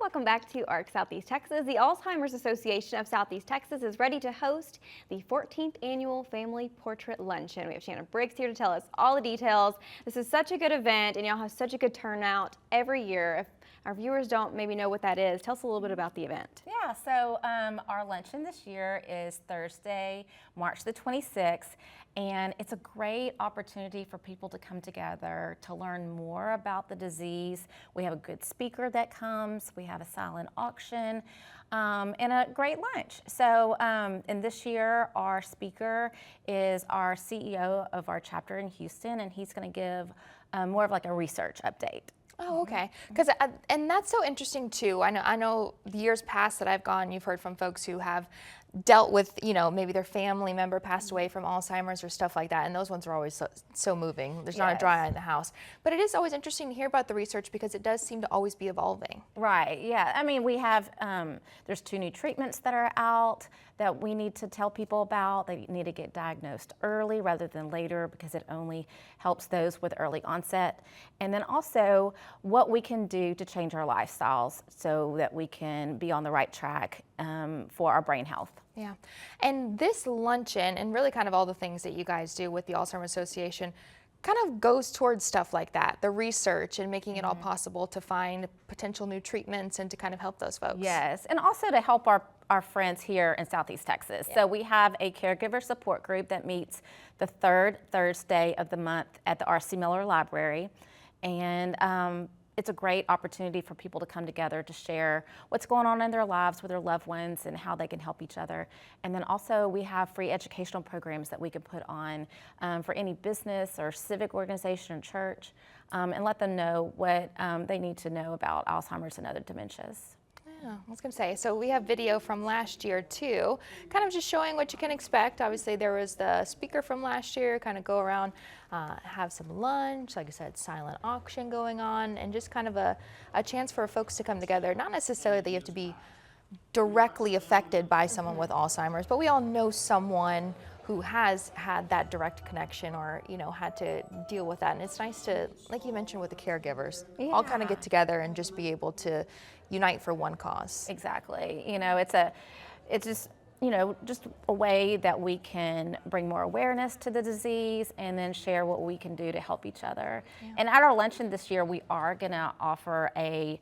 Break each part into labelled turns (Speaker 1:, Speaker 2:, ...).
Speaker 1: welcome back to ARC Southeast Texas. The Alzheimer's Association of Southeast Texas is ready to host the 14th annual Family Portrait Luncheon. We have Shannon Briggs here to tell us all the details. This is such a good event, and y'all have such a good turnout every year. If our viewers don't maybe know what that is, tell us a little bit about the event.
Speaker 2: Yeah, so our luncheon this year is Thursday, March the 26th, and it's a great opportunity for people to come together to learn more about the disease. We have a good speaker that comes, we have a silent auction, and a great lunch. So, and this year our speaker is our CEO of our chapter in Houston, and he's going to give more of like a research update.
Speaker 3: Oh, okay. Because and that's so interesting too. I know the years past that I've gone, you've heard from folks who have dealt with, you know, maybe their family member passed away from Alzheimer's or stuff like that, and those ones are always so moving. There's not a dry eye in the house. But it is always interesting to hear about the research because it does seem to always be evolving.
Speaker 2: Right, yeah. I mean, we have, there's 2 new treatments that are out that we need to tell people about. They need to get diagnosed early rather than later because it only helps those with early onset. And then also what we can do to change our lifestyles so that we can be on the right track for our brain health.
Speaker 3: Yeah, and this luncheon and really kind of all the things that you guys do with the Alzheimer's Association kind of goes towards stuff like that, the research and making it all possible to find potential new treatments and to kind of help those folks.
Speaker 2: Yes, and also to help our friends here in Southeast Texas. So we have a caregiver support group that meets the 3rd Thursday of the month at the R.C. Miller Library, and it's a great opportunity for people to come together to share what's going on in their lives with their loved ones and how they can help each other. And then also we have free educational programs that we can put on for any business or civic organization or church and let them know what they need to know about Alzheimer's and other dementias.
Speaker 3: Yeah, I was going to say, so we have video from last year too, kind of just showing what you can expect. Obviously there was the speaker from last year, kind of go around, have some lunch, like I said, silent auction going on, and just kind of a chance for folks to come together. Not necessarily that you have to be directly affected by someone with Alzheimer's, but we all know someone who has had that direct connection or, you know, had to deal with that. And it's nice to, like you mentioned with the caregivers, all kind of get together and just be able to unite for one cause.
Speaker 2: Exactly. You know, it's just, you know, just a way that we can bring more awareness to the disease and then share what we can do to help each other. Yeah. And at our luncheon this year, we are going to offer a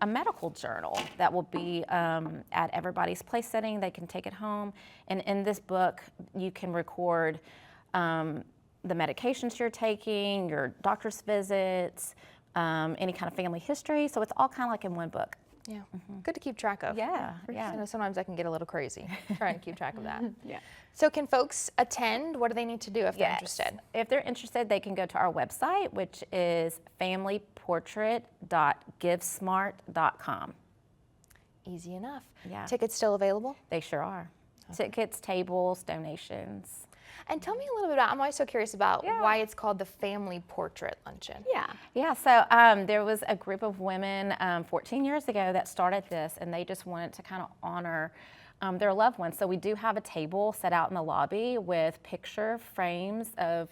Speaker 2: medical journal that will be at everybody's place setting. They can take it home. And in this book, you can record the medications you're taking, your doctor's visits, any kind of family history. So it's all kind of like in one book.
Speaker 3: Yeah, good to keep track of.
Speaker 2: Yeah, yeah.
Speaker 3: I know sometimes I can get a little crazy trying to keep track of that.
Speaker 2: Yeah.
Speaker 3: So can folks attend? What do they need to do if they're interested?
Speaker 2: If they're interested, they can go to our website, which is familyportrait.givesmart.com.
Speaker 3: Easy enough.
Speaker 2: Yeah.
Speaker 3: Tickets still available?
Speaker 2: They sure are. Okay. Tickets, tables, donations.
Speaker 3: And tell me a little bit about, I'm always so curious about why it's called the Family Portrait Luncheon.
Speaker 2: Yeah, so there was a group of women 14 years ago that started this, and they just wanted to kind of honor their loved ones. So we do have a table set out in the lobby with picture frames of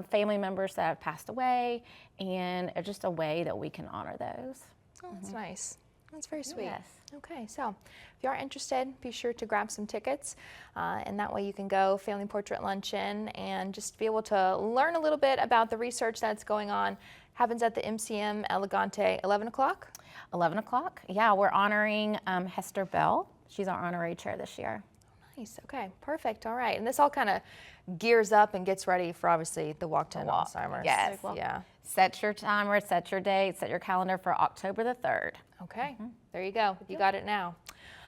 Speaker 2: family members that have passed away, and it's just a way that we can honor those.
Speaker 3: Oh, that's nice. That's very sweet.
Speaker 2: Yes.
Speaker 3: Okay, so if you are interested, be sure to grab some tickets, and that way you can go Family Portrait Luncheon and just be able to learn a little bit about the research that's going on. Happens at the MCM Elegante, 11 o'clock?
Speaker 2: 11 o'clock, yeah, we're honoring Hester Bell. She's our honorary chair this year.
Speaker 3: Nice, okay, perfect, all right. And this all kind of gears up and gets ready for obviously the walk to Alzheimer's.
Speaker 2: Yes,
Speaker 3: yeah.
Speaker 2: Set your timer, set your date, set your calendar for October the 3rd.
Speaker 3: Okay, there you go. You got it now.